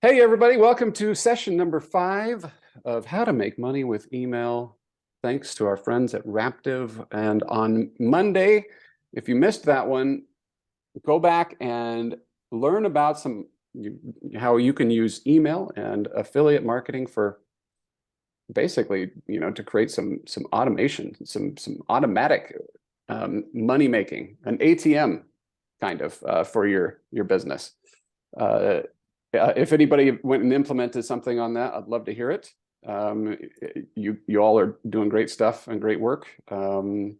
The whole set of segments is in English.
Hey, everybody, welcome to session number 5 of How to Make Money with Email. Thanks to our friends at Raptive. And on Monday, if you missed that one, go back and learn about how you can use email and affiliate marketing for basically, to create some automation, some automatic money making, an ATM kind of for your business. If anybody went and implemented something on that, I'd love to hear it. You all are doing great stuff and great work, and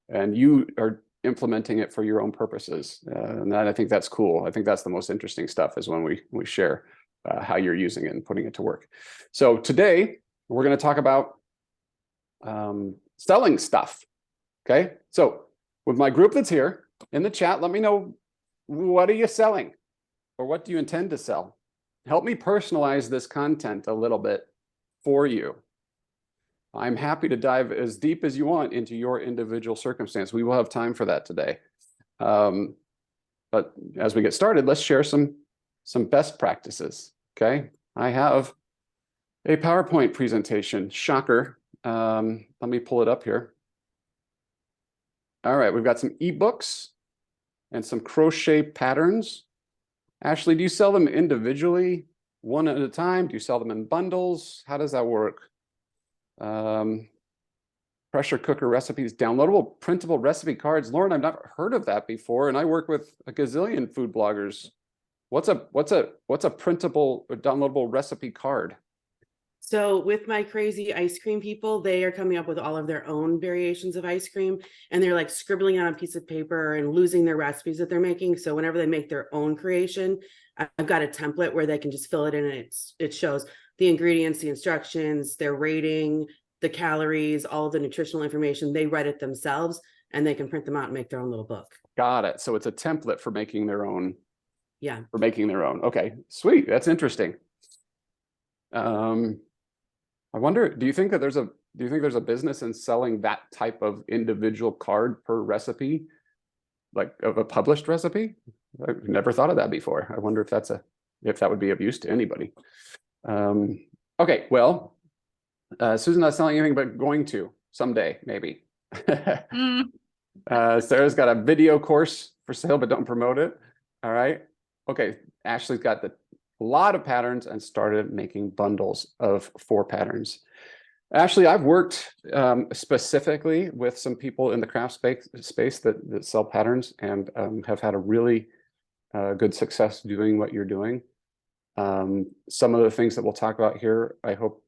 you are implementing it for your own purposes, and I think that's cool. I think that's the most interesting stuff, is when we share how you're using it and putting it to work. So today we're going to talk about selling stuff. Okay, so with my group that's here in the chat, let me know, what are you selling, or what do you intend to sell? Help me personalize this content a little bit for you. I'm happy to dive as deep as you want into your individual circumstance. We will have time for that today. But as we get started, let's share some best practices. Okay, I have a PowerPoint presentation. Shocker. Let me pull it up here. All right, we've got some ebooks and some crochet patterns. Ashley, do you sell them individually, one at a time? Do you sell them in bundles? How does that work? Pressure cooker recipes, downloadable printable recipe cards. Lauren, I've not heard of that before, and I work with a gazillion food bloggers. What's a printable or downloadable recipe card? So with my crazy ice cream people, they are coming up with all of their own variations of ice cream, and they're like scribbling on a piece of paper and losing their recipes that they're making. So whenever they make their own creation, I've got a template where they can just fill it in, and it shows the ingredients, the instructions, their rating, the calories, all of the nutritional information. They write it themselves, and they can print them out and make their own little book. Got it. So it's a template for making their own. Yeah. For making their own. Okay, sweet. That's interesting. I wonder, do you think there's a business in selling that type of individual card per recipe, like of a published recipe? I've never thought of that before. I wonder if that would be of use to anybody. Okay, well, Susan's not selling anything, but going to someday, maybe. Sarah's got a video course for sale, but don't promote it. All right. Okay, Ashley's got a lot of patterns and started making bundles of 4 patterns. Ashley, I've worked specifically with some people in the craft space that sell patterns, and have had a really good success doing what you're doing. Some of the things that we'll talk about here, I hope,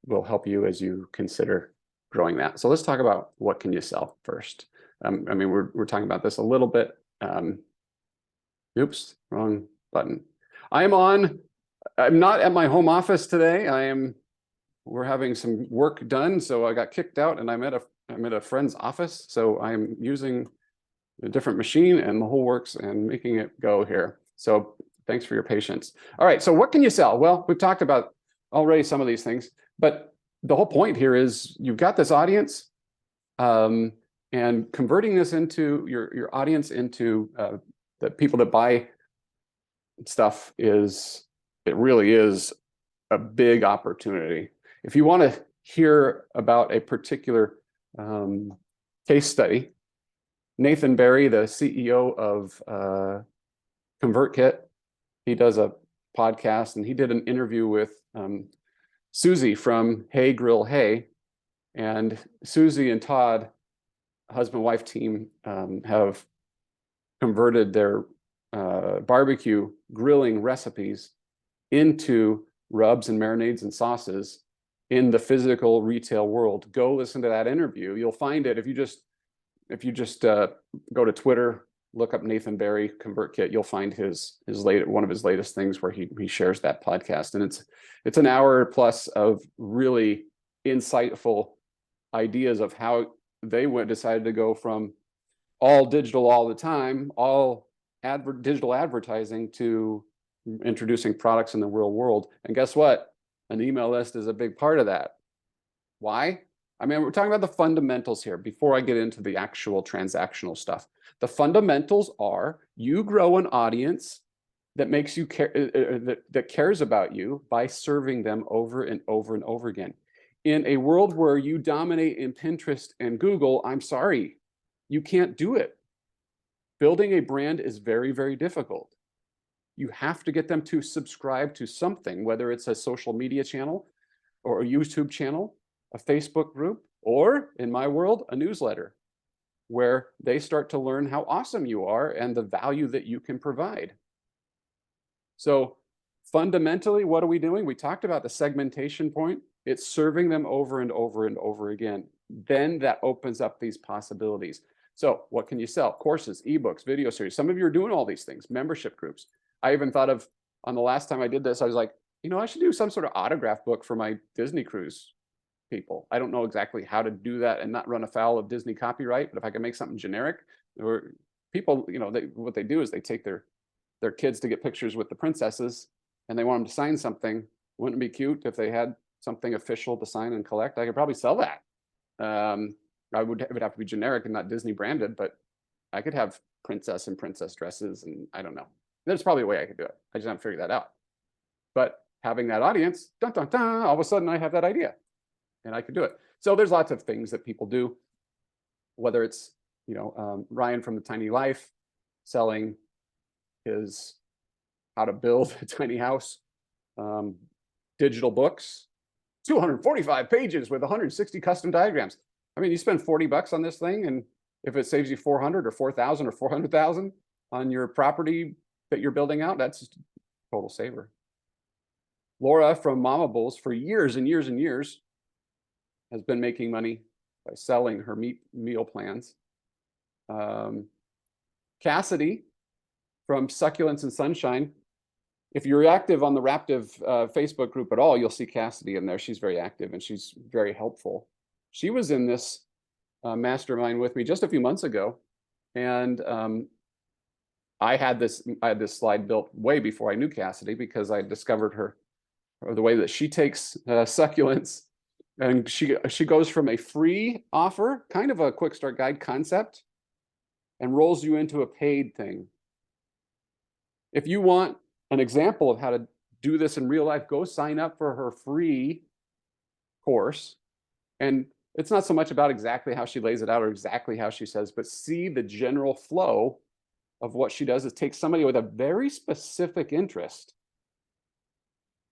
will help you as you consider growing that. So let's talk about, what can you sell first. I mean, we're talking about this a little bit. Oops, wrong button. I'm not at my home office today. We're having some work done, so I got kicked out, and I'm at a friend's office. So I'm using a different machine and the whole works and making it go here. So thanks for your patience. All right, so what can you sell? Well, we've talked about already some of these things, but the whole point here is you've got this audience, and converting this into your audience into the people that buy stuff it really is a big opportunity. If you want to hear about a particular case study, Nathan Barry, the CEO of ConvertKit, he does a podcast, and he did an interview with Susie from Hey Grill Hey, and Susie and Todd, husband-wife team, have converted their barbecue grilling recipes into rubs and marinades and sauces in the physical retail world. Go listen to that interview. You'll find it if you just go to Twitter, look up Nathan Barry ConvertKit. You'll find one of his latest things where he shares that podcast, and it's an hour plus of really insightful ideas of how they decided to go from all digital all the time, all digital advertising, to introducing products in the real world. And guess what? An email list is a big part of that. Why? I mean, we're talking about the fundamentals here before I get into the actual transactional stuff. The fundamentals are, you grow an audience that makes you care, that cares about you by serving them over and over and over again. In a world where you dominate in Pinterest and Google, I'm sorry, you can't do it. Building a brand is very, very difficult. You have to get them to subscribe to something, whether it's a social media channel or a YouTube channel, a Facebook group, or in my world, a newsletter, where they start to learn how awesome you are and the value that you can provide. So fundamentally, what are we doing? We talked about the segmentation point. It's serving them over and over and over again. Then that opens up these possibilities. So what can you sell? Courses, ebooks, video series. Some of you are doing all these things, membership groups. I even thought of, on the last time I did this, I was like, you know, I should do some sort of autograph book for my Disney cruise people. I don't know exactly how to do that and not run afoul of Disney copyright, but if I can make something generic, or people, you know, what they do is they take their kids to get pictures with the princesses and they want them to sign something. Wouldn't it be cute if they had something official to sign and collect? I could probably sell that. It would have to be generic and not Disney branded, but I could have princess and princess dresses, and I don't know. There's probably a way I could do it. I just haven't figured that out. But having that audience, dun, dun, dun, all of a sudden I have that idea and I could do it. So there's lots of things that people do, whether it's, you know, Ryan from The Tiny Life selling his how to build a tiny house, digital books, 245 pages with 160 custom diagrams. I mean, you spend 40 bucks on this thing, and if it saves you 400 or 4,000 or 400,000 on your property that you're building out, that's just a total saver. Laura from Mama Bulls for years and years and years has been making money by selling her meal plans. Cassidy from Succulents and Sunshine. If you're active on the Raptive Facebook group at all, you'll see Cassidy in there. She's very active and she's very helpful. She was in this mastermind with me just a few months ago, and I had this slide built way before I knew Cassidy, because I discovered her, or the way that she takes succulents, and she goes from a free offer, kind of a quick start guide concept, and rolls you into a paid thing. If you want an example of how to do this in real life, go sign up for her free course. And it's not so much about exactly how she lays it out or exactly how she says, but see the general flow of what she does is take somebody with a very specific interest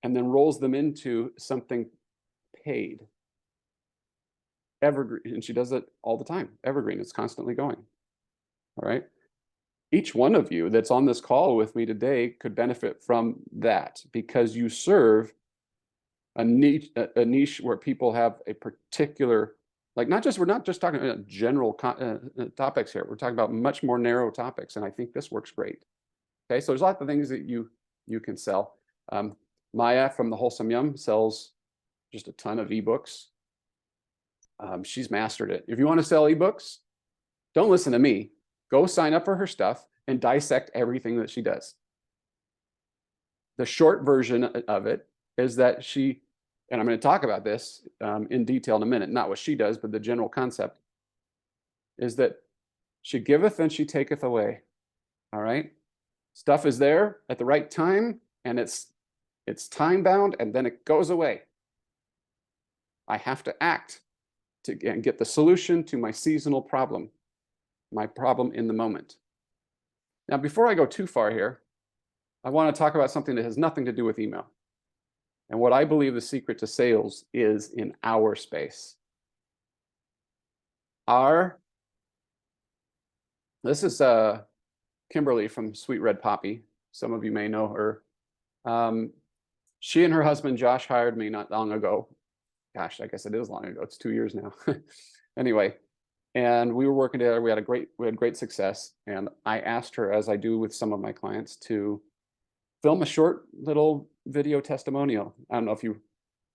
and then rolls them into something paid. Evergreen, and she does it all the time. Evergreen, it's constantly going. All right. Each one of you that's on this call with me today could benefit from that, because you serve a niche where people have a particular, like, we're not just talking about general topics here. We're talking about much more narrow topics, and I think this works great. Okay, so there's lots of things that you can sell. Maya from The Wholesome Yum sells just a ton of ebooks. She's mastered it. If you want to sell ebooks, don't listen to me. Go sign up for her stuff and dissect everything that she does. The short version of it is that she, and I'm going to talk about this in detail in a minute, not what she does, but the general concept is that she giveth and she taketh away. All right. Stuff is there at the right time, and it's time bound, and then it goes away. I have to act to get the solution to my seasonal problem, my problem in the moment. Now, before I go too far here, I want to talk about something that has nothing to do with email, and what I believe the secret to sales is in our space. This is Kimberly from Sweet Red Poppy. Some of you may know her. She and her husband Josh hired me not long ago. Gosh, I guess it is long ago. It's 2 years now. Anyway, and we were working together. We had great success. And I asked her, as I do with some of my clients, to film a short little video testimonial. I don't know if you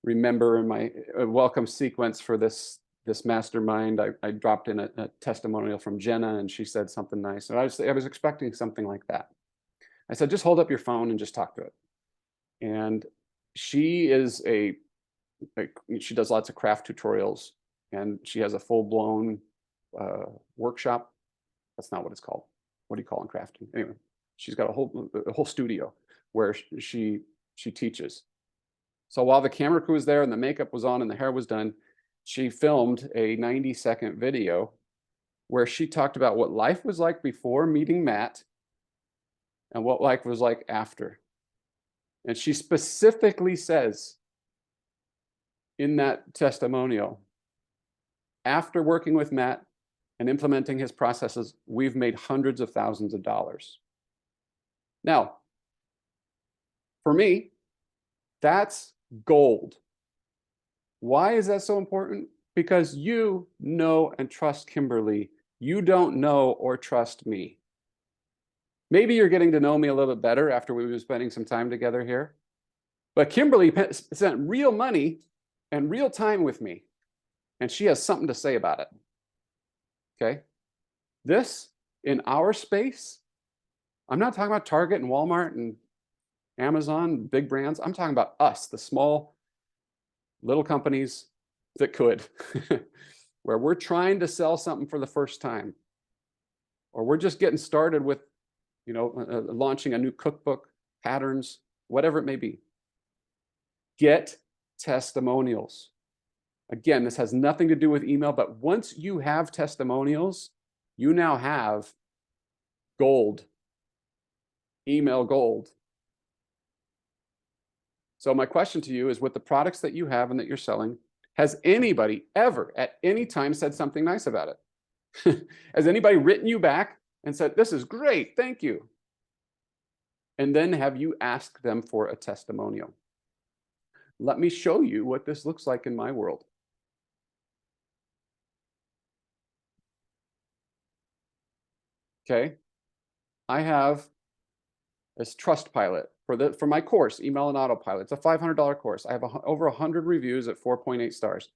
remember in my welcome sequence for this mastermind, I dropped in a testimonial from Jenna, and she said something nice. And I was expecting something like that. I said, just hold up your phone and just talk to it. And she is she does lots of craft tutorials, and she has a full-blown workshop. That's not what it's called. What do you call in crafting? Anyway, she's got a whole studio. where she teaches. So while the camera crew was there and the makeup was on and the hair was done, she filmed a 90-second video where she talked about what life was like before meeting Matt and what life was like after. And she specifically says in that testimonial, after working with Matt and implementing his processes, we've made hundreds of thousands of dollars. Now, for me, that's gold. Why is that so important? Because you know and trust Kimberly. You don't know or trust me. Maybe you're getting to know me a little bit better after we've been spending some time together here. But Kimberly spent real money and real time with me, and she has something to say about it. Okay? This, in our space, I'm not talking about Target and Walmart and Amazon, big brands. I'm talking about us, the small, little companies that could, where we're trying to sell something for the first time, or we're just getting started with, launching a new cookbook, patterns, whatever it may be. Get testimonials. Again, this has nothing to do with email, but once you have testimonials, you now have gold, email gold. So my question to you is, with the products that you have and that you're selling, has anybody ever at any time said something nice about it? Has anybody written you back and said, this is great, thank you? And then have you asked them for a testimonial? Let me show you what this looks like in my world. Okay, I have this Trustpilot for my course, Email and Autopilot. It's a $500 course. I have over 100 reviews at 4.8 stars.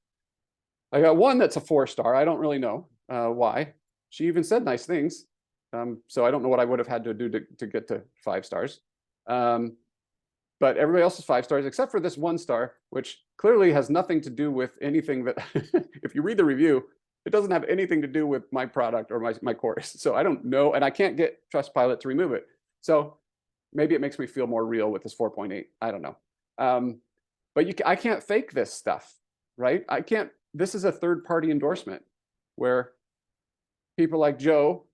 I got one that's a 4-star. I don't really know why. She even said nice things. So I don't know what I would have had to do to get to 5 stars. But everybody else is 5 stars, except for this 1 star, which clearly has nothing to do with anything that, if you read the review, it doesn't have anything to do with my product or my course. So I don't know, and I can't get Trustpilot to remove it. So maybe it makes me feel more real with this 4.8. I don't know. But I can't fake this stuff, right? I can't. This is a third-party endorsement where people like Joe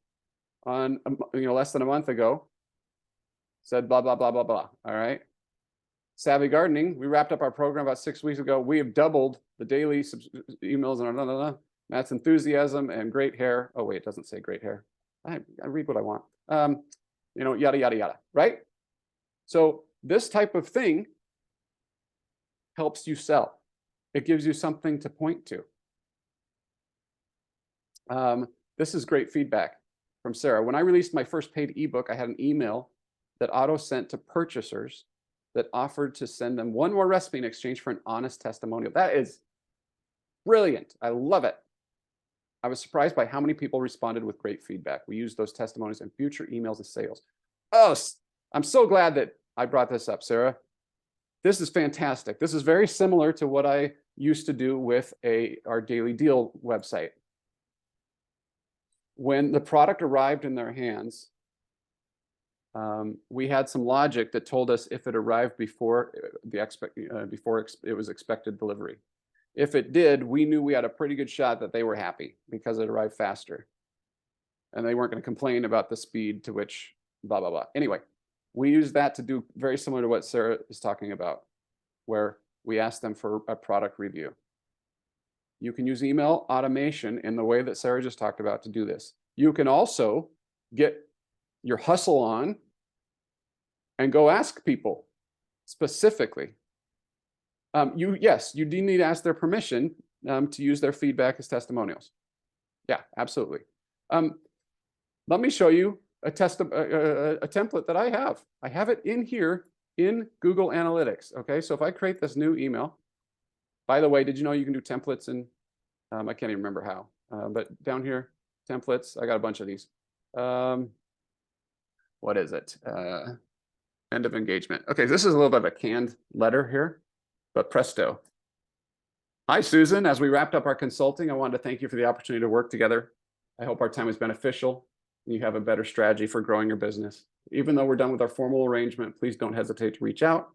on less than a month ago said blah, blah, blah, blah, blah. All right. Savvy Gardening, we wrapped up our program about 6 weeks ago. We have doubled the daily emails and blah, blah, blah. Matt's enthusiasm and great hair. Oh, wait, it doesn't say great hair. I read what I want. Yada, yada, yada, right? So this type of thing helps you sell. It gives you something to point to. This is great feedback from Sarah. When I released my first paid ebook, I had an email that auto sent to purchasers that offered to send them one more recipe in exchange for an honest testimonial. That is brilliant. I love it. I was surprised by how many people responded with great feedback. We used those testimonials in future emails and sales. Oh, I'm so glad that I brought this up, Sarah. This is fantastic. This is very similar to what I used to do with our Daily Deal website. When the product arrived in their hands, we had some logic that told us if it arrived before it was expected delivery. If it did, we knew we had a pretty good shot that they were happy because it arrived faster. And they weren't going to complain about the speed to which blah, blah, blah. Anyway, we used that to do very similar to what Sarah is talking about, where we asked them for a product review. You can use email automation in the way that Sarah just talked about to do this. You can also get your hustle on and go ask people specifically. Yes, you do need to ask their permission to use their feedback as testimonials. Yeah, absolutely. Let me show you a template that I have. I have it in here in Google Analytics. Okay, so if I create this new email, by the way, did you know you can do templates in, I can't even remember how, but down here, templates, I got a bunch of these. What is it? End of engagement. Okay, this is a little bit of a canned letter here, but presto. Hi, Susan. As we wrapped up our consulting, I wanted to thank you for the opportunity to work together. I hope our time was beneficial and you have a better strategy for growing your business. Even though we're done with our formal arrangement, please don't hesitate to reach out.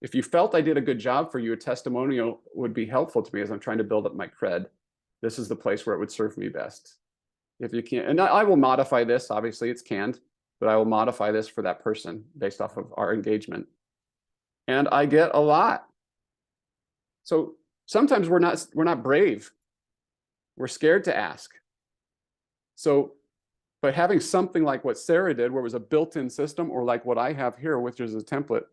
If you felt I did a good job for you, a testimonial would be helpful to me as I'm trying to build up my cred. This is the place where it would serve me best. If you can't, and I will modify this, obviously it's canned, but I will modify this for that person based off of our engagement. And I get a lot. So sometimes we're not brave. We're scared to ask. So, but having something like what Sarah did, where it was a built-in system, or like what I have here, which is a template,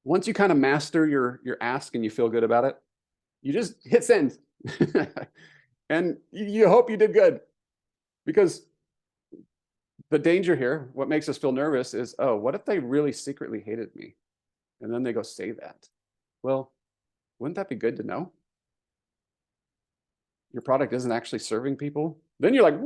once you kind of master your ask and you feel good about it, you just hit send. And you hope you did good. Because the danger here, what makes us feel nervous is, oh, what if they really secretly hated me? And then they go say that. Well, wouldn't that be good to know? Your product isn't actually serving people. Then you're like,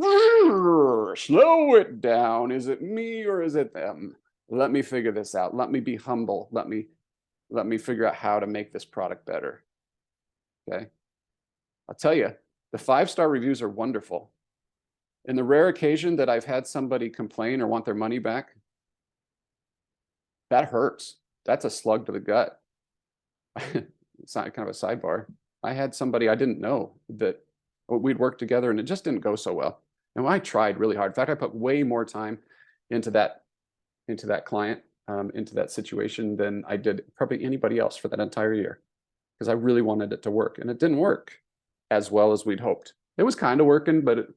slow it down. Is it me or is it them? Let me figure this out. Let me be humble. Let me figure out how to make this product better. Okay. I'll tell you, the 5-star reviews are wonderful. In the rare occasion that I've had somebody complain or want their money back, that hurts. That's a slug to the gut. It's not kind of a sidebar. I had somebody I didn't know that we'd worked together and it just didn't go so well. And I tried really hard. In fact, I put way more time into that client, into that situation than I did probably anybody else for that entire year, because I really wanted it to work, and it didn't work as well as we'd hoped. It was kind of working, but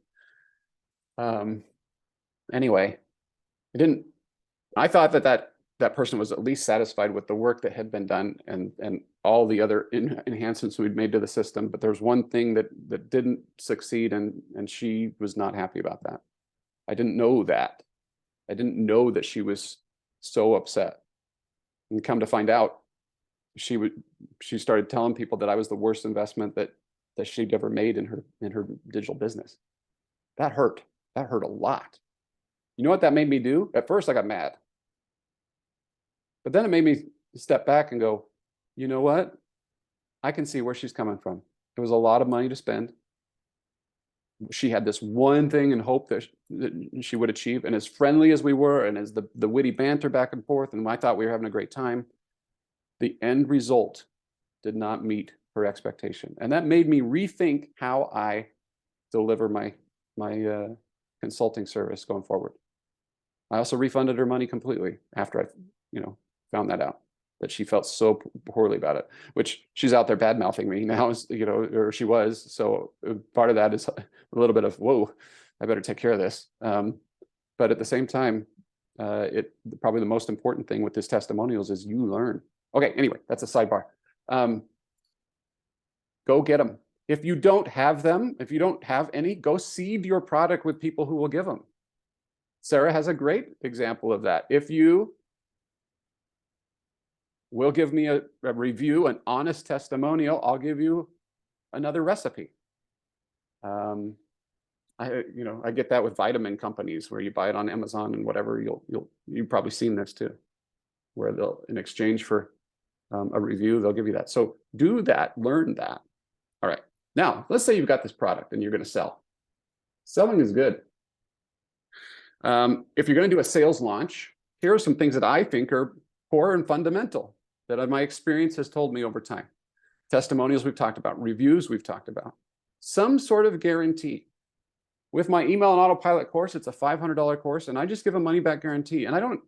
anyway, it didn't. I thought that person was at least satisfied with the work that had been done and all the other enhancements we'd made to the system. But there's one thing that didn't succeed, and she was not happy about that. I didn't know that. I didn't know that she was so upset. And come to find out, she started telling people that I was the worst investment that she'd ever made in her digital business. That hurt. That hurt a lot. You know what that made me do? At first, I got mad. But then it made me step back and go, you know what? I can see where she's coming from. It was a lot of money to spend. She had this one thing and hope that she would achieve. And as friendly as we were, and as the witty banter back and forth, and I thought we were having a great time, the end result did not meet her expectation. And that made me rethink how I deliver my consulting service going forward. I also refunded her money completely after I, found that out, that she felt so poorly about it, which she's out there bad mouthing me now, or she was. So part of that is a little bit of, whoa, I better take care of this. But at the same time, probably the most important thing with this testimonials is you learn. Okay, anyway, that's a sidebar. Go get them. If you don't have them, if you don't have any, go seed your product with people who will give them. Sarah has a great example of that. If you will give me a review, an honest testimonial, I'll give you another recipe. I get that with vitamin companies where you buy it on Amazon and whatever. You've probably seen this too, where they'll, in exchange for a review, they'll give you that. So do that, learn that. All right. Now, let's say you've got this product and you're going to sell. Selling is good. If you're going to do a sales launch, here are some things that I think are core and fundamental that my experience has told me over time. Testimonials we've talked about, reviews we've talked about, some sort of guarantee. With my email and autopilot course, it's a $500 course, and I just give a money back guarantee. And I don't,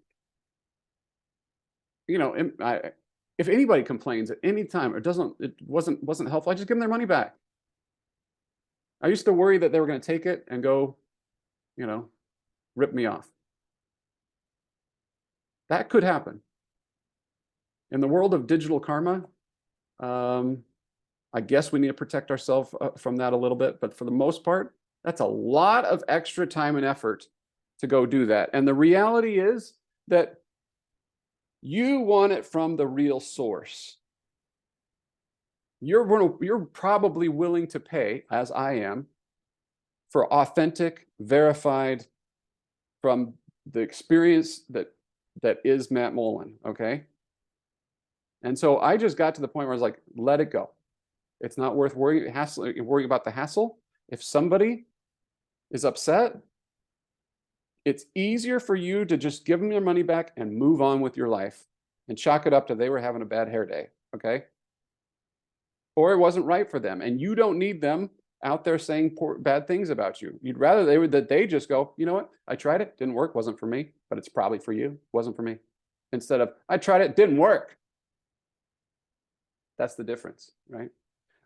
if anybody complains at any time or it wasn't helpful, I just give them their money back. I used to worry that they were going to take it and go, rip me off. That could happen. In the world of digital karma, I guess we need to protect ourselves from that a little bit, but for the most part, that's a lot of extra time and effort to go do that. And the reality is that you want it from the real source. You're probably willing to pay, as I am, for authentic, verified, from the experience that is Matt Mullen, okay? And so I just got to the point where I was like, let it go. It's not worth worrying about the hassle. If somebody is upset, It's easier for you to just give them your money back and move on with your life and chalk it up to they were having a bad hair day, okay? Or it wasn't right for them, and you don't need them out there saying bad things about you. You'd rather they just go, you know what? I tried it, didn't work, wasn't for me, but it's probably for you, wasn't for me. Instead of, I tried it, didn't work. That's the difference, right?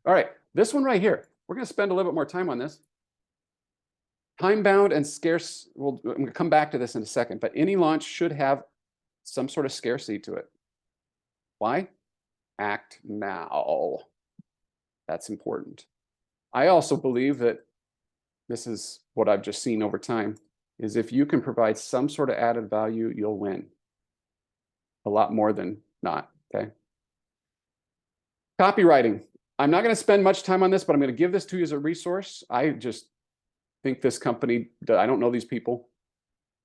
All right, this one right here, we're going to spend a little bit more time on this. Time-bound and scarce, I'm going to come back to this in a second, but any launch should have some sort of scarcity to it. Why? Act now. That's important. I also believe that this is what I've just seen over time, is if you can provide some sort of added value, you'll win. A lot more than not, okay? Copywriting. I'm not going to spend much time on this, but I'm going to give this to you as a resource. I just think this company, I don't know these people.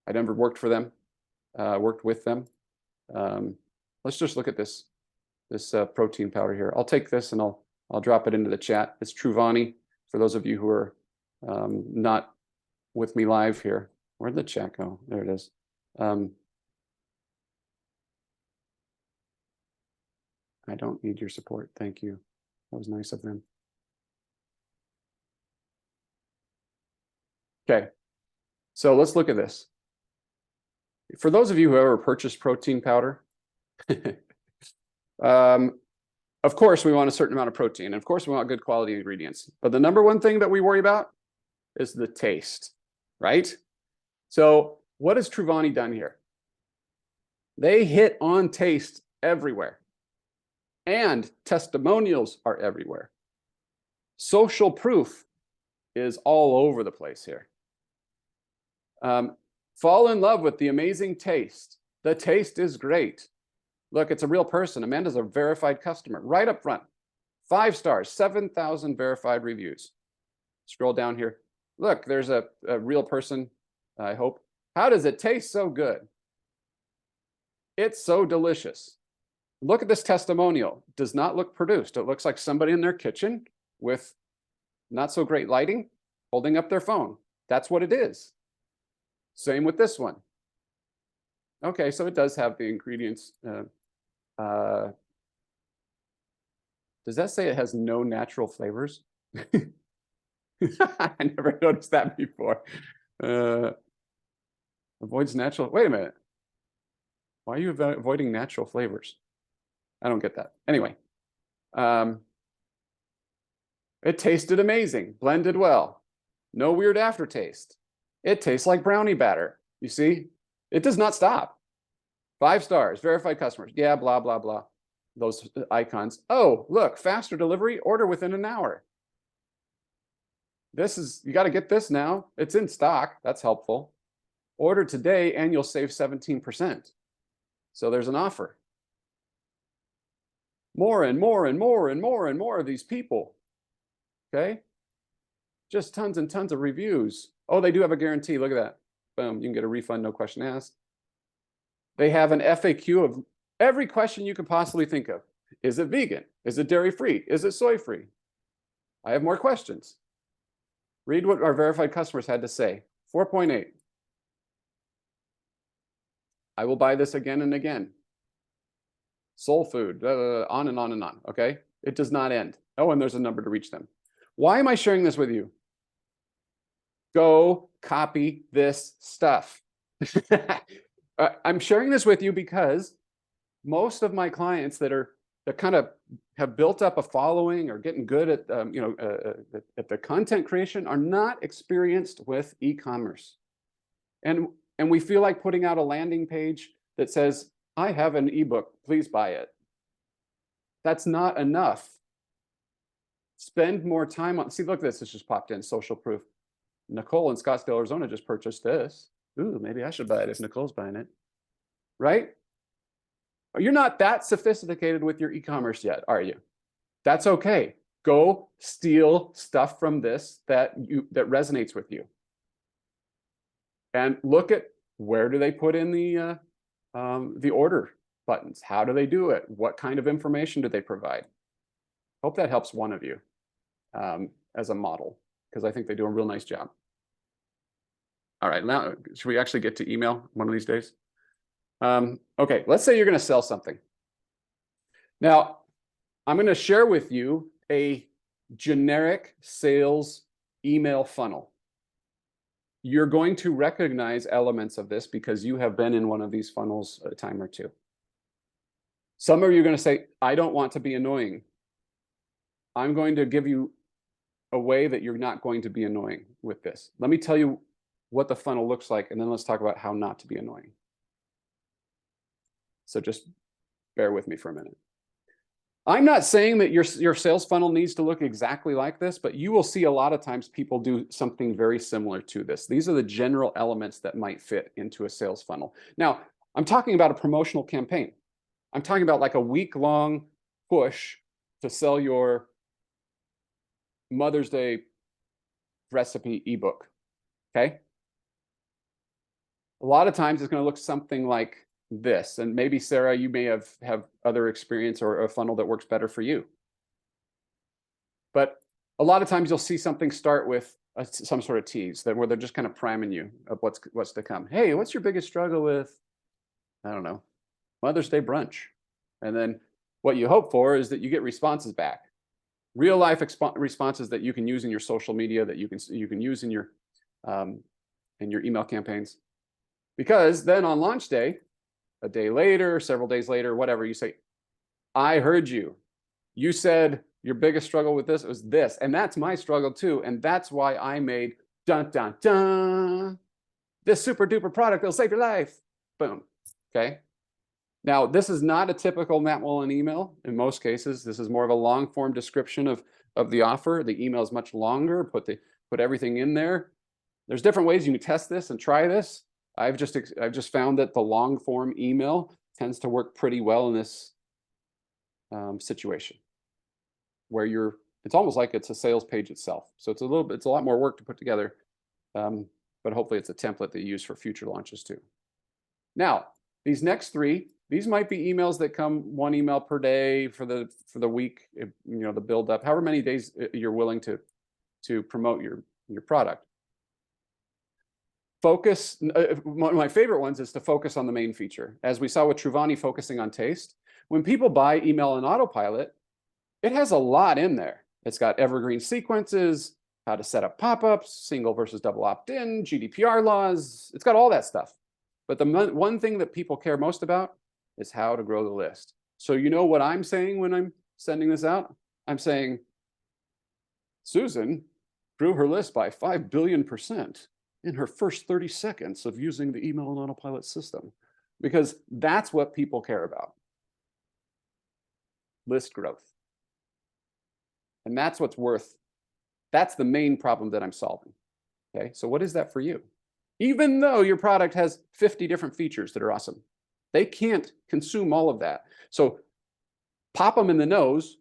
I never worked for them, worked with them. Let's just look at this protein powder here. I'll take this and I'll drop it into the chat. It's Truvani, for those of you who are not with me live here. Where'd the chat go? There it is. I don't need your support. Thank you. That was nice of them. Okay, so let's look at this. For those of you who ever purchased protein powder, of course, we want a certain amount of protein. And of course, we want good quality ingredients. But the number one thing that we worry about is the taste, right? So what has Truvani done here? They hit on taste everywhere. And testimonials are everywhere. Social proof is all over the place here. Fall in love with the amazing taste. The taste is great. Look, it's a real person. Amanda's a verified customer right up front. 5 stars, 7,000 verified reviews. Scroll down here. Look, there's a real person, I hope. How does it taste so good? It's so delicious. Look at this testimonial. Does not look produced. It looks like somebody in their kitchen with not so great lighting, holding up their phone. That's what it is. Same with this one. Okay, so it does have the ingredients. Does that say it has no natural flavors? I never noticed that before. Avoids natural. Wait a minute. Why are you avoiding natural flavors? I don't get that. Anyway, it tasted amazing, blended well. No weird aftertaste. It tastes like brownie batter. You see, it does not stop. 5 stars, verified customers. Yeah, blah, blah, blah. Those icons. Oh, look, faster delivery, order within an hour. This is, you got to get this now. It's in stock. That's helpful. Order today and you'll save 17%. So there's an offer. More and more and more and more and more of these people. Okay. Just tons and tons of reviews. Oh, they do have a guarantee. Look at that. Boom. You can get a refund, no question asked. They have an FAQ of every question you could possibly think of. Is it vegan? Is it dairy-free? Is it soy-free? I have more questions. Read what our verified customers had to say. 4.8. I will buy this again and again. Soul food, on and on and on, okay? It does not end. Oh, and there's a number to reach them. Why am I sharing this with you? Go copy this stuff. I'm sharing this with you because most of my clients that kind of have built up a following or getting good at at the content creation are not experienced with e-commerce, and we feel like putting out a landing page that says, I have an ebook, please buy it. That's not enough. Spend more time on, see, look, this just popped in, social proof. Nicole in Scottsdale, Arizona just purchased this. Ooh, maybe I should buy it if Nicole's buying it, right? You're not that sophisticated with your e-commerce yet, are you? That's okay. Go steal stuff from this that resonates with you. And look at where do they put in the order buttons? How do they do it? What kind of information do they provide? Hope that helps one of you as a model, because I think they do a real nice job. All right, now should we actually get to email one of these days? Okay, let's say you're going to sell something. Now, I'm going to share with you a generic sales email funnel. You're going to recognize elements of this because you have been in one of these funnels a time or two. Some of you are going to say, I don't want to be annoying. I'm going to give you a way that you're not going to be annoying with this. Let me tell you what the funnel looks like, and then let's talk about how not to be annoying. So just bear with me for a minute. I'm not saying that your sales funnel needs to look exactly like this, but you will see a lot of times people do something very similar to this. These are the general elements that might fit into a sales funnel. Now, I'm talking about a promotional campaign. I'm talking about like a week-long push to sell your Mother's Day recipe ebook, okay? A lot of times it's going to look something like this, and maybe Sarah, you may have other experience or a funnel that works better for you. But a lot of times you'll see something start with some sort of tease where they're just kind of priming you of what's to come. Hey, what's your biggest struggle with, I don't know, Mother's Day brunch? And then what you hope for is that you get responses back, real life responses that you can use in your social media, that you can use in your email campaigns. Because then on launch day, a day later, several days later, whatever, you say, I heard you. You said your biggest struggle with this was this, and that's my struggle too, and that's why I made dun dun dun this super duper product that'll save your life. Boom. Okay. Now, this is not a typical Matt Mullen email. In most cases, this is more of a long form description of the offer. The email is much longer. Put everything in there. There's different ways you can test this and try this. I've just found that the long form email tends to work pretty well in this situation, where it's almost like it's a sales page itself. So it's a lot more work to put together, but hopefully it's a template that you use for future launches too. Now, these next three, these might be emails that come one email per day for the week, the build up, however many days you're willing to promote your product. Focus, one of my favorite ones is to focus on the main feature. As we saw with Truvani focusing on taste, when people buy email on autopilot, it has a lot in there. It's got evergreen sequences, how to set up pop-ups, single versus double opt-in, GDPR laws. It's got all that stuff. But the one thing that people care most about is how to grow the list. So you know what I'm saying when I'm sending this out? I'm saying, Susan grew her list by 5 billion% in her first 30 seconds of using the email and autopilot system, because that's what people care about. List growth. And that's that's the main problem that I'm solving. Okay, so what is that for you? Even though your product has 50 different features that are awesome, they can't consume all of that. So pop them in the nose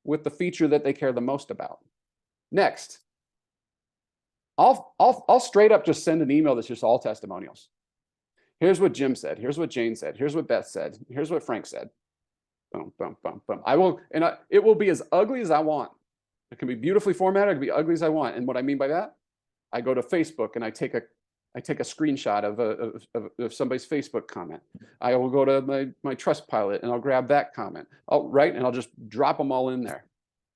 with the feature that they care the most about. Next, I'll straight up just send an email that's just all testimonials. Here's what Jim said. Here's what Jane said. Here's what Beth said. Here's what Frank said. Boom, boom, boom, boom. It will be as ugly as I want. It can be beautifully formatted. It can be ugly as I want. And what I mean by that, I go to Facebook and I take a screenshot of somebody's Facebook comment. I will go to my Trustpilot and I'll grab that comment. And I'll just drop them all in there.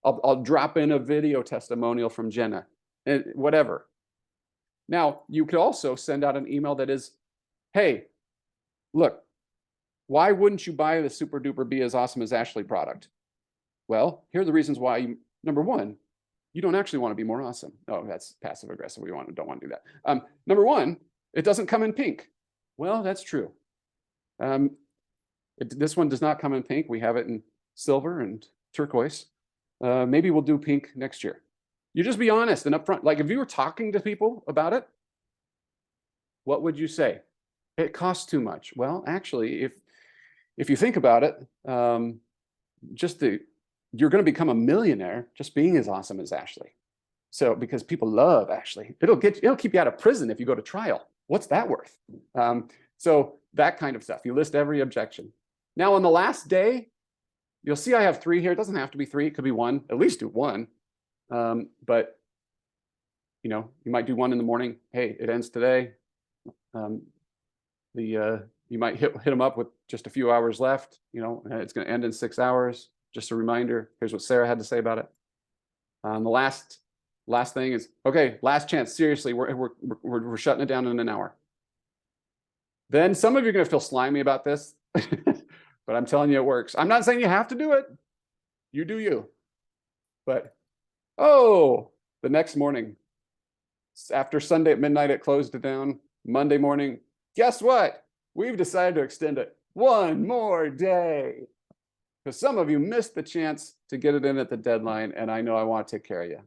I'll drop in a video testimonial from Jenna and whatever. Now, you could also send out an email that is, hey, look, why wouldn't you buy the super duper Be As Awesome As Ashley product? Well, here are the reasons why. Number one, you don't actually want to be more awesome. Oh, that's passive aggressive. We don't want to do that. Number one, it doesn't come in pink. Well, that's true. This one does not come in pink. We have it in silver and turquoise. Maybe we'll do pink next year. You just be honest and upfront. Like if you were talking to people about it, what would you say? It costs too much. Well, actually, if you think about it, you're going to become a millionaire just being as awesome as Ashley. So because people love Ashley, it'll keep you out of prison if you go to trial. What's that worth? So that kind of stuff. You list every objection. Now on the last day, you'll see I have 3 here. It doesn't have to be 3. It could be 1. At least do 1. But you know, you might do one in the morning. Hey, it ends today. You might hit them up with just a few hours left, you know, and it's going to end in 6 hours. Just a reminder. Here's what Sarah had to say about it. The last thing is, okay, last chance. Seriously, we're shutting it down in an hour. Then some of you are going to feel slimy about this, but I'm telling you it works. I'm not saying you have to do it. You do you. But, oh, the next morning, after Sunday at midnight, it closed it down. Monday morning, guess what? We've decided to extend it one more day. Because some of you missed the chance to get it in at the deadline, and I know I want to take care of you.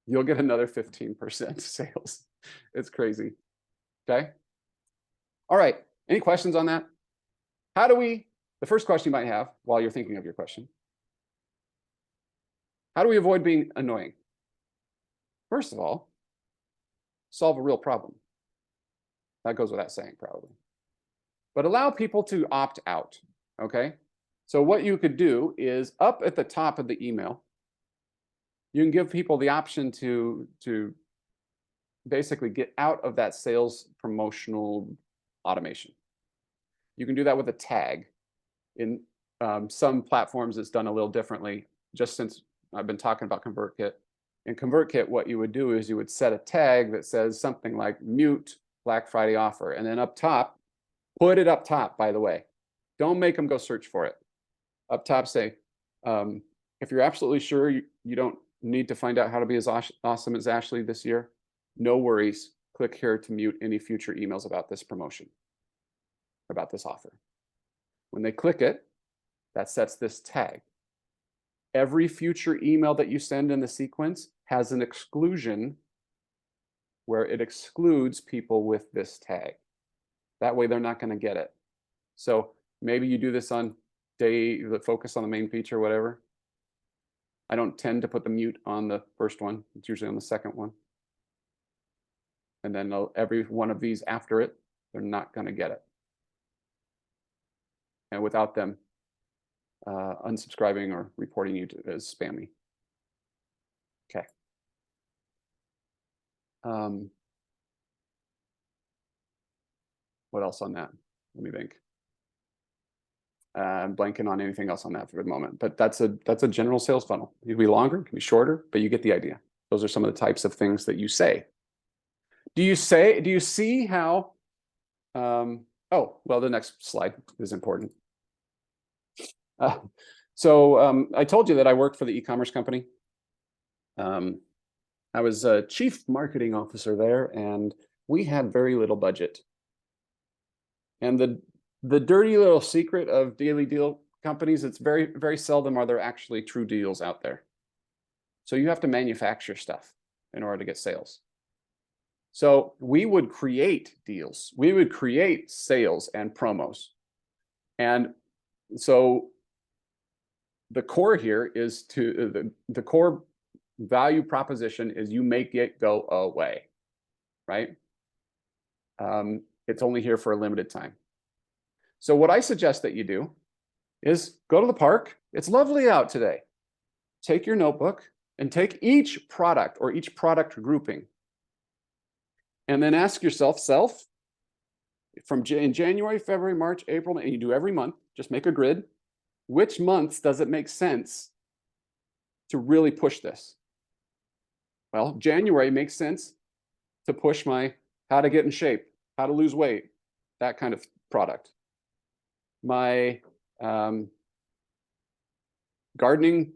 You'll get another 15% sales. It's crazy. Okay. All right. Any questions on that? The first question you might have while you're thinking of your question, how do we avoid being annoying? First of all, solve a real problem. That goes without saying, probably. But allow people to opt out, okay? So what you could do is up at the top of the email, you can give people the option to basically get out of that sales promotional automation. You can do that with a tag. In some platforms, it's done a little differently, just since I've been talking about ConvertKit. In ConvertKit, what you would do is you would set a tag that says something like mute Black Friday offer. And then up top, put it up top, by the way. Don't make them go search for it. Up top, say, if you're absolutely sure you don't need to find out how to be as awesome as Ashley this year, no worries. Click here to mute any future emails about this promotion, about this offer. When they click it, that sets this tag. Every future email that you send in the sequence has an exclusion where it excludes people with this tag. That way they're not going to get it. So maybe you do this on day that focus on the main feature, whatever. I don't tend to put the mute on the first one. It's usually on the second one. And then every one of these after it, they're not going to get it. And without them unsubscribing or reporting you as spammy. Okay. What else on that? Let me think. I'm blanking on anything else on that for the moment, but that's a general sales funnel. It can be longer, it can be shorter, but you get the idea. Those are some of the types of things that you say. Do you see how, oh, well, the next slide is important. I told you that I worked for the e-commerce company. I was a chief marketing officer there, and we had very little budget. And the dirty little secret of daily deal companies, it's very, very seldom are there actually true deals out there. So you have to manufacture stuff in order to get sales. So we would create deals. We would create sales and promos. And so the core here is the core value proposition is you make it go away, right? It's only here for a limited time. So what I suggest that you do is go to the park. It's lovely out today. Take your notebook and take each product or each product grouping. And then ask yourself, in January, February, March, April, and you do every month, just make a grid. Which months does it make sense to really push this? Well, January makes sense to push my how to get in shape, how to lose weight, that kind of product. My gardening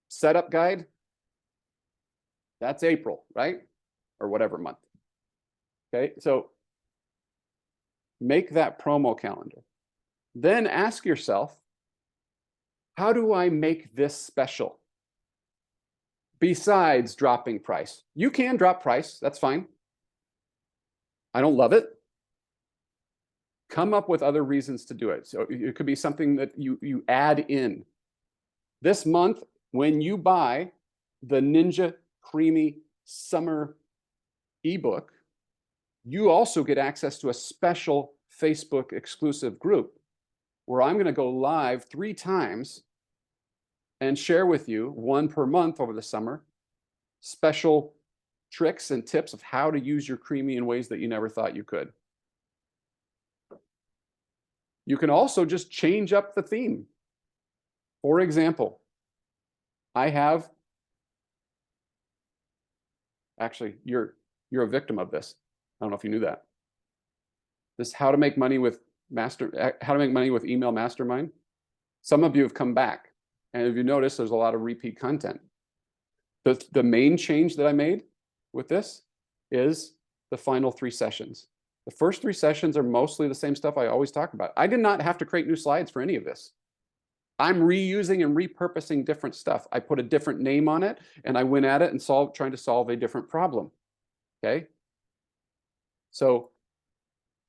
setup guide, that's April, right? Or whatever month. Okay, so make that promo calendar. Then ask yourself, how do I make this special? Besides dropping price. You can drop price, that's fine. I don't love it. Come up with other reasons to do it. So it could be something that you add in. This month, when you buy the Ninja Creamy Summer ebook, you also get access to a special Facebook exclusive group where I'm going to go live 3 times and share with you, 1 per month over the summer, special tricks and tips of how to use your Creamy in ways that you never thought you could. You can also just change up the theme. For example, I have, actually, you're a victim of this. I don't know if you knew that. This how to make money with email mastermind. Some of you have come back, and if you notice, there's a lot of repeat content. The main change that I made with this is the final 3 sessions. The first 3 sessions are mostly the same stuff I always talk about. I did not have to create new slides for any of this. I'm reusing and repurposing different stuff. I put a different name on it, and I went at it and trying to solve a different problem. Okay. So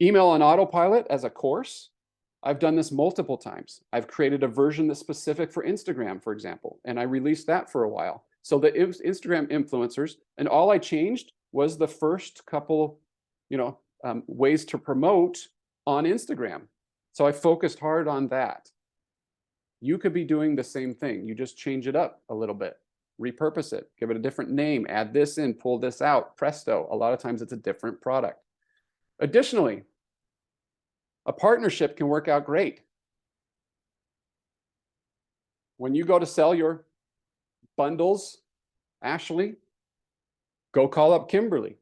email on autopilot as a course. I've done this multiple times. I've created a version that's specific for Instagram, for example, and I released that for a while. So the Instagram influencers, and all I changed was the first couple, ways to promote on Instagram. So I focused hard on that. You could be doing the same thing. You just change it up a little bit, repurpose it, give it a different name, add this in, pull this out, presto. A lot of times it's a different product. Additionally, a partnership can work out great. When you go to sell your bundles, Ashley, go call up Kimberly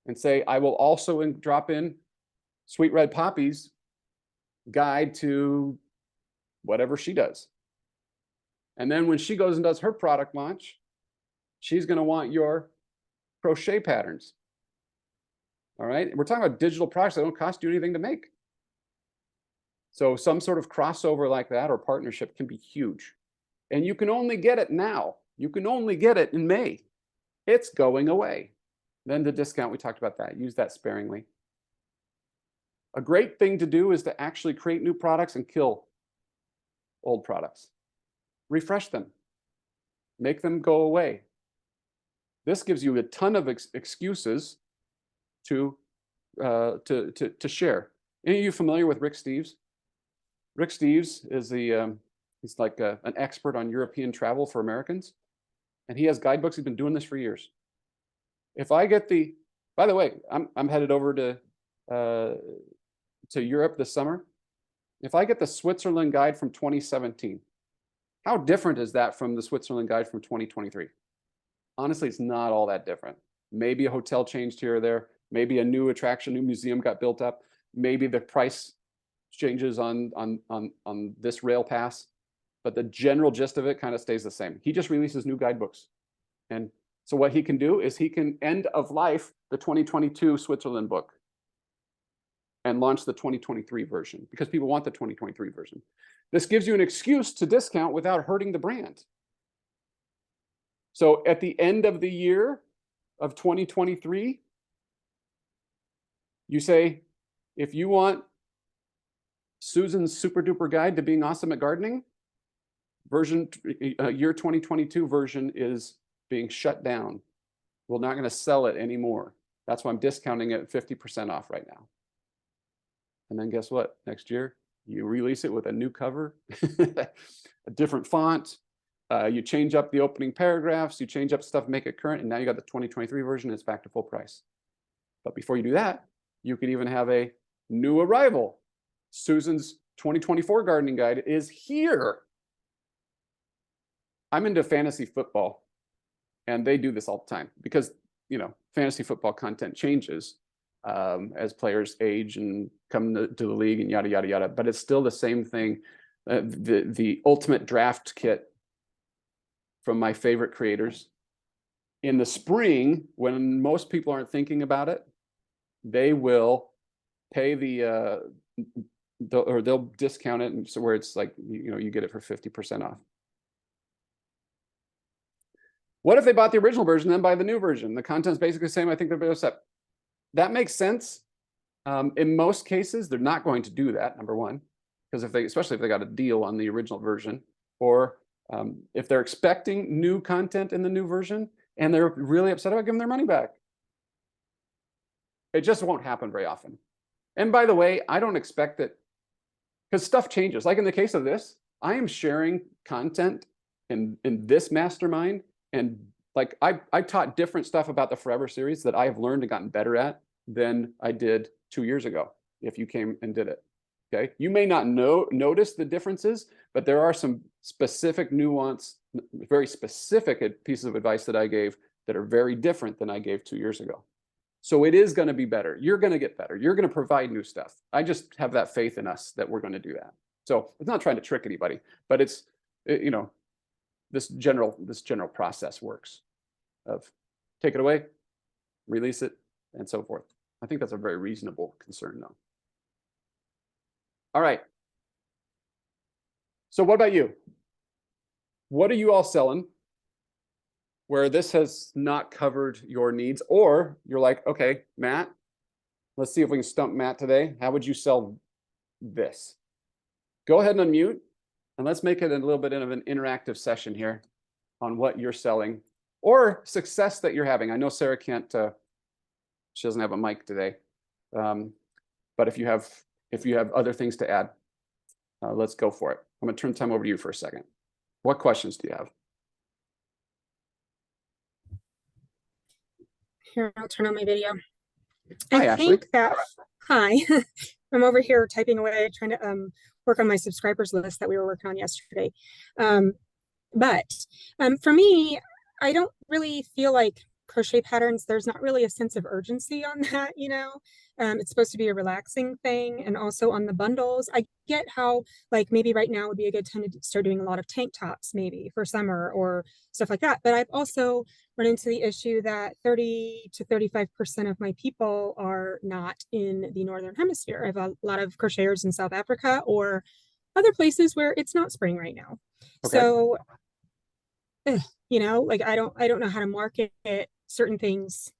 and say, I will also drop in Sweet Red Poppy's guide to whatever she does. And then when she goes and does her product launch, she's going to want your crochet patterns. All right. We're talking about digital products that don't cost you anything to make. So some sort of crossover like that or partnership can be huge. And you can only get it now. You can only get it in May. It's going away. Then the discount, we talked about that. Use that sparingly. A great thing to do is to actually create new products and kill old products. Refresh them. Make them go away. This gives you a ton of excuses to share. Any of you familiar with Rick Steves? Rick Steves is he's like an expert on European travel for Americans, and he has guidebooks. He's been doing this for years. If I get by the way, I'm headed over to Europe this summer. If I get the Switzerland guide from 2017, how different is that from the Switzerland guide from 2023? Honestly, it's not all that different. Maybe a hotel changed here or there. Maybe a new attraction, new museum got built up. Maybe the price changes on this rail pass, but the general gist of it kind of stays the same. He just releases new guidebooks. And so what he can do is he can end of life the 2022 Switzerland book and launch the 2023 version because people want the 2023 version. This gives you an excuse to discount without hurting the brand. So at the end of the year of 2023, you say, if you want Susan's super duper guide to being awesome at gardening, year 2022 version is being shut down. We're not going to sell it anymore. That's why I'm discounting it 50% off right now. And then guess what? Next year, you release it with a new cover, a different font. You change up the opening paragraphs, you change up stuff, make it current, and now you got the 2023 version. It's back to full price. But before you do that, you could even have a new arrival. Susan's 2024 gardening guide is here. I'm into fantasy football, and they do this all the time because, fantasy football content changes as players age and come to the league and yada, yada, yada. But it's still the same thing. The ultimate draft kit from my favorite creators. In the spring, when most people aren't thinking about it, they will pay or they'll discount it, and so where it's like, you get it for 50% off. What if they bought the original version, then buy the new version? The content's basically the same. I think they're both set. That makes sense. In most cases, they're not going to do that, number one, because especially if they got a deal on the original version, or if they're expecting new content in the new version and they're really upset about giving their money back. It just won't happen very often. And by the way, I don't expect that, because stuff changes. Like in the case of this, I am sharing content in this mastermind and like I taught different stuff about the Forever series that I have learned and gotten better at than I did 2 years ago. If you came and did it, okay, you may not notice the differences, but there are some specific nuance, very specific pieces of advice that I gave that are very different than I gave 2 years ago. So it is going to be better. You're going to get better. You're going to provide new stuff. I just have that faith in us that we're going to do that. So it's not trying to trick anybody, but it's, you know, this general process works of take it away, release it, and so forth. I think that's a very reasonable concern though. All right. So what about you? What are you all selling where this has not covered your needs? Or you're like, okay, Matt, let's see if we can stump Matt today. How would you sell this? Go ahead and unmute, and let's make it a little bit of an interactive session here on what you're selling or success that you're having. I know Sarah can't, she doesn't have a mic today. But if you have other things to add, let's go for it. I'm gonna turn time over to you for a second. What questions do you have? Here, I'll turn on my video. Hi, Ashley. Hi, I'm over here typing away, trying to work on my subscribers list that we were working on yesterday. But for me, I don't really feel like crochet patterns, there's not really a sense of urgency on that, you know. It's supposed to be a relaxing thing. And also on the bundles, I get how like maybe right now would be a good time to start doing a lot of tank tops maybe for summer or stuff like that. But I've also run into the issue that 30 to 35% of my people are not in the Northern Hemisphere. I have a lot of crocheters in South Africa or other places where it's not spring right now. Okay. So, you know, like I don't know how to market certain things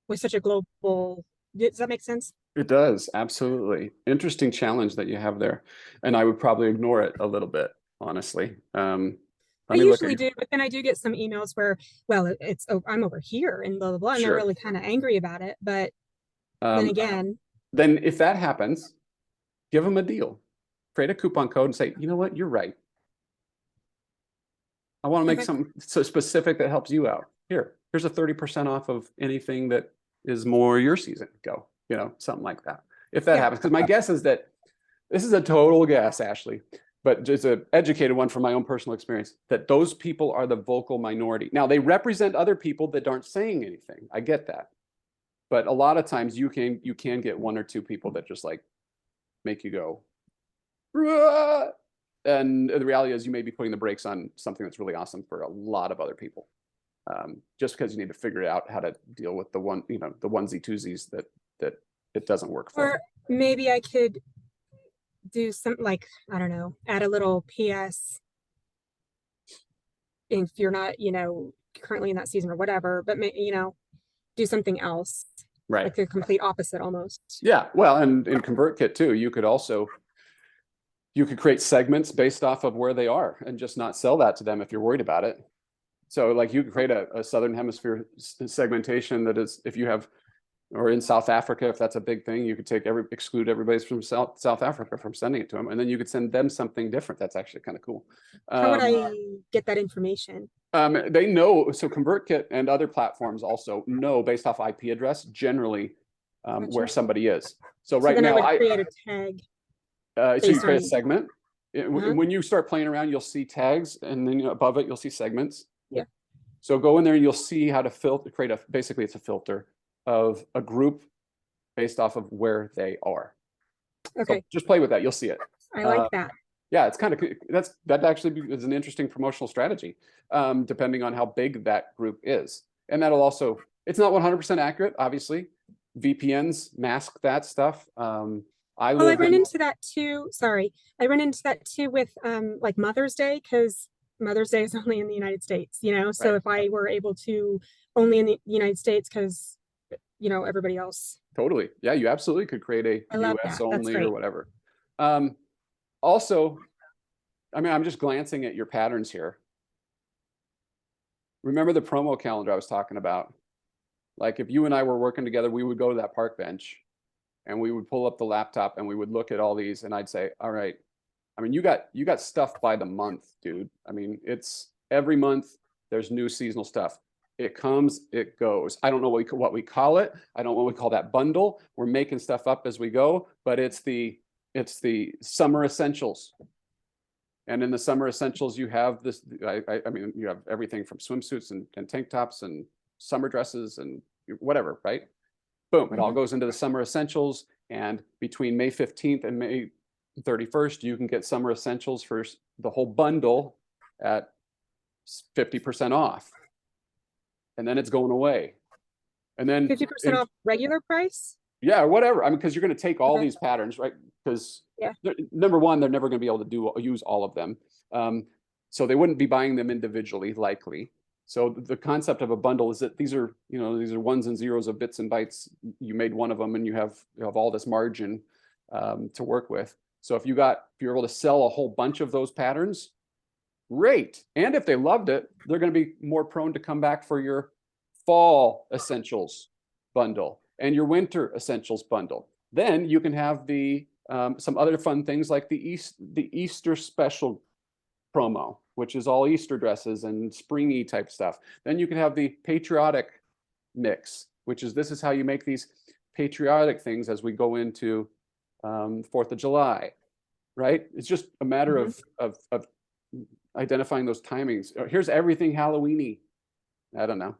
with such a global. Does that make sense? It does, absolutely. Interesting challenge that you have there. And I would probably ignore it a little bit, honestly. I usually do, but then I do get some emails where, well, it's I'm over here and blah, blah, blah. And Sure. they're really kind of angry about it. But then again. Then if that happens, give them a deal. Create a coupon code and say, you know what, you're right. I want to make something so specific that helps you out. Here's a 30% off of anything that is more your season. Go, you know, something like that. If that happens, because my guess is that this is a total guess, Ashley, but just an educated one from my own personal experience, that those people are the vocal minority. Now they represent other people that aren't saying anything. I get that. But a lot of times you can get one or two people that just like make you go, "Rah!" And the reality is you may be putting the brakes on something that's really awesome for a lot of other people. Just because you need to figure out how to deal with the onesie twosies that it doesn't work for. Or maybe I could do something like, I don't know, add a little PS if you're not, you know, currently in that season or whatever, but you know, do something else. Right. Like the complete opposite almost. Yeah. Well, and in ConvertKit too, you could create segments based off of where they are and just not sell that to them if you're worried about it. So like you could create a Southern Hemisphere segmentation that is, if you have, or in South Africa, if that's a big thing, you could exclude everybody from South Africa from sending it to them. And then you could send them something different. That's actually kind of cool. How would I get that information? They know, so ConvertKit and other platforms also know based off IP address, generally where somebody is. So right now I would create a tag. So you create a segment. When you start playing around, you'll see tags, and then above it, you'll see segments. Yeah. So go in there and you'll see how to basically it's a filter of a group based off of where they are. Okay. So just play with that. You'll see it. I like that. Yeah, it's kind of, that actually is an interesting promotional strategy, depending on how big that group is. And that'll also, it's not 100% accurate, obviously. VPNs mask that stuff. I run into that too. Sorry. I run into that too with like Mother's Day, because Mother's Day is only in the United States, you know? So if I were able to only in the United States, because, you know, everybody else. Totally. Yeah, you absolutely could create a US only or whatever. Also, I mean, I'm just glancing at your patterns here. Remember the promo calendar I was talking about? Like if you and I were working together, we would go to that park bench and we would pull up the laptop and we would look at all these and I'd say, all right, I mean, you got stuff by the month, dude. I mean, it's every month there's new seasonal stuff. It comes, it goes. I don't know what we call it. I don't know what we call that bundle. We're making stuff up as we go, but it's the summer essentials. And in the summer essentials, you have this, I mean, you have everything from swimsuits and tank tops and summer dresses and whatever, right? Boom, it all goes into the summer essentials. And between May 15th and May 31st, you can get summer essentials for the whole bundle at 50% off. And then it's going away. And then 50% off regular price? yeah, or whatever. I mean, because you're going to take all Okay. these patterns, right? Because Yeah. number one, they're never going to be able to use all of them. So they wouldn't be buying them individually, likely. So the concept of a bundle is that these are, you know, these are ones and zeros of bits and bytes. You made one of them, and you have all this margin to work with. So if you're able to sell a whole bunch of those patterns, great. And if they loved it, they're going to be more prone to come back for your fall essentials bundle and your winter essentials bundle. Then you can have the some other fun things like the Easter special promo, which is all Easter dresses and springy type stuff. Then you can have the patriotic mix, which is, this is how you make these patriotic things as we go into 4th of July, right? It's just a matter of identifying those timings. Here's everything Halloween-y. I don't know.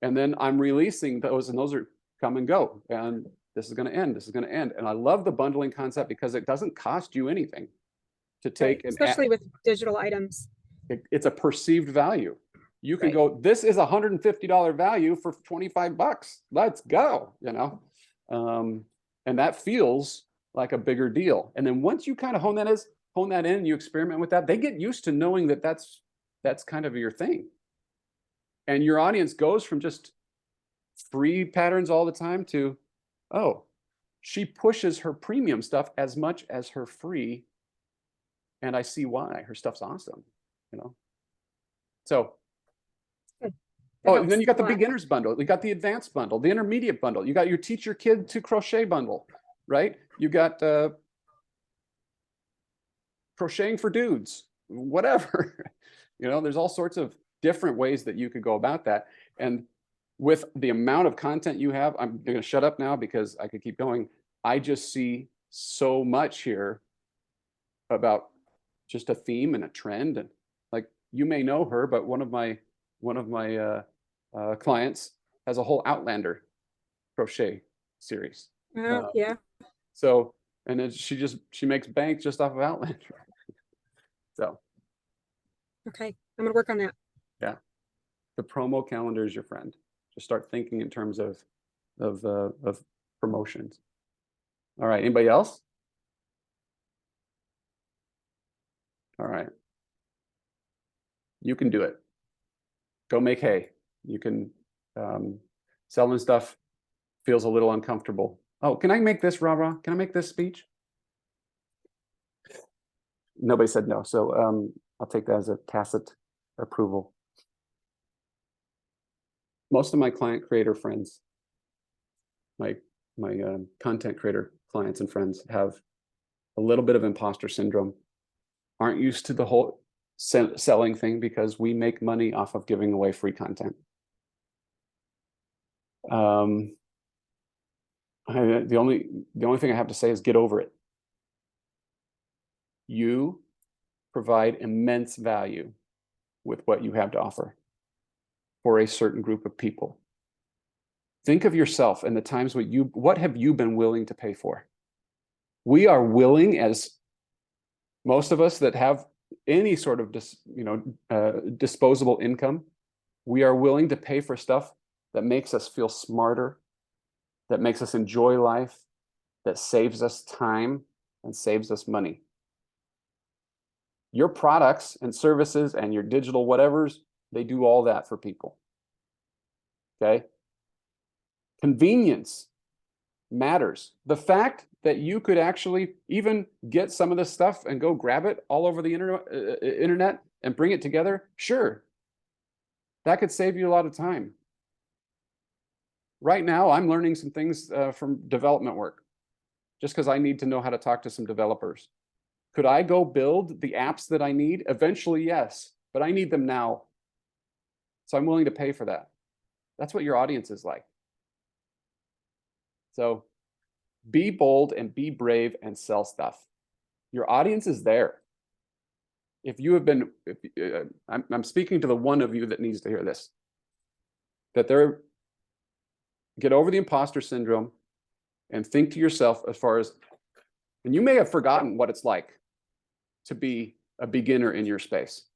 And then I'm releasing those, and those are come and go. And this is going to end. This is going to end. And I love the bundling concept because it doesn't cost you anything to take, Right, especially with digital items. it's a perceived value. You can Right. go, this is $150 value for 25 bucks. Let's go, you know? And that feels like a bigger deal. And then once you kind of hone that in, you experiment with that, they get used to knowing that that's kind of your thing. And your audience goes from just free patterns all the time to, oh, she pushes her premium stuff as much as her free. And I see why. Her stuff's awesome, you know? So, Good. oh, That and then you got the helps a lot. beginners bundle, you got the advanced bundle, the intermediate bundle, you got your teach your kid to crochet bundle, right? You got crocheting for dudes, whatever. You know, there's all sorts of different ways that you could go about that. And with the amount of content you have, I'm going to shut up now because I could keep going. I just see so much here about just a theme and a trend. And like, you may know her, but one of my clients has a whole Outlander crochet series. Yeah. So, and then she makes bank just off of Outlander. So Okay. I'm gonna work on that. yeah, the promo calendar is your friend. Just start thinking in terms of promotions. All right, anybody else? All right, you can do it. Go make hay. You can selling stuff feels a little uncomfortable. Oh, can I make this, rah? Can I make this speech? Nobody said no, so I'll take that as a tacit approval. Most of my client creator friends, my content creator clients and friends, have a little bit of imposter syndrome, aren't used to the whole selling thing because we make money off of giving away free content. The only thing I have to say is get over it. You provide immense value with what you have to offer for a certain group of people. Think of yourself and the times what have you been willing to pay for? We are willing, as most of us that have any sort of disposable income, we are willing to pay for stuff that makes us feel smarter, that makes us enjoy life, that saves us time and saves us money. Your products and services and your digital whatevers, they do all that for people. Okay? Convenience matters. The fact that you could actually even get some of this stuff and go grab it all over the internet and bring it together, sure. That could save you a lot of time. Right now, I'm learning some things from development work, just because I need to know how to talk to some developers. Could I go build the apps that I need? Eventually, yes, but I need them now. So I'm willing to pay for that. That's what your audience is like. So be bold and be brave and sell stuff. Your audience is there. If you have been, I'm speaking to the one of you that needs to hear this, that get over the imposter syndrome and think to yourself as far as, and you may have forgotten what it's like to be a beginner in your space.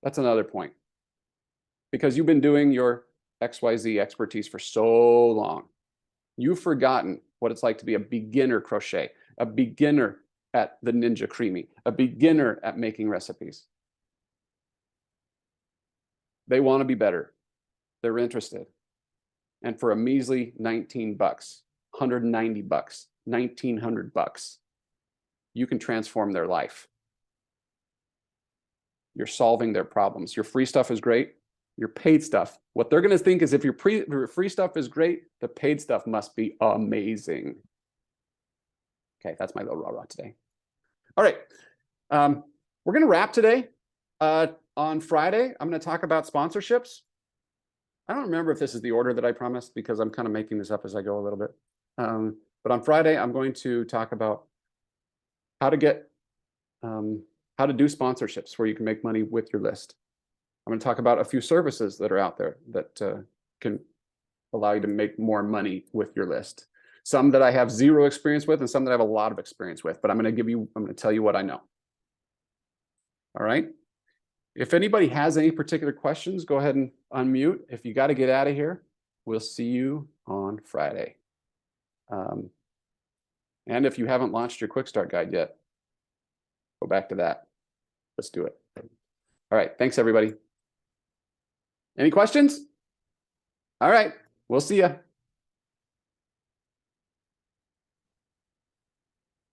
That's another point. Because you've been doing your XYZ expertise for so long. You've forgotten what it's like to be a beginner crochet, a beginner at the Ninja Creamy, a beginner at making recipes. They want to be better. They're interested. And for a measly 19 bucks, 190 bucks, 1900 bucks, you can transform their life. You're solving their problems. Your free stuff is great. Your paid stuff, what they're going to think is if your free stuff is great, the paid stuff must be amazing. Okay, that's my little rah-rah today. All right, we're going to wrap today. On Friday, I'm going to talk about sponsorships. I don't remember if this is the order that I promised because I'm kind of making this up as I go a little bit. But on Friday, I'm going to talk about how to do sponsorships where you can make money with your list. I'm going to talk about a few services that are out there that can allow you to make more money with your list. Some that I have zero experience with and some that I have a lot of experience with, but I'm going to tell you what I know. All right. If anybody has any particular questions, go ahead and unmute. If you got to get out of here, we'll see you on Friday. And if you haven't launched your quick start guide yet, go back to that. Let's do it. All right. Thanks, everybody. Any questions? All right. We'll see you.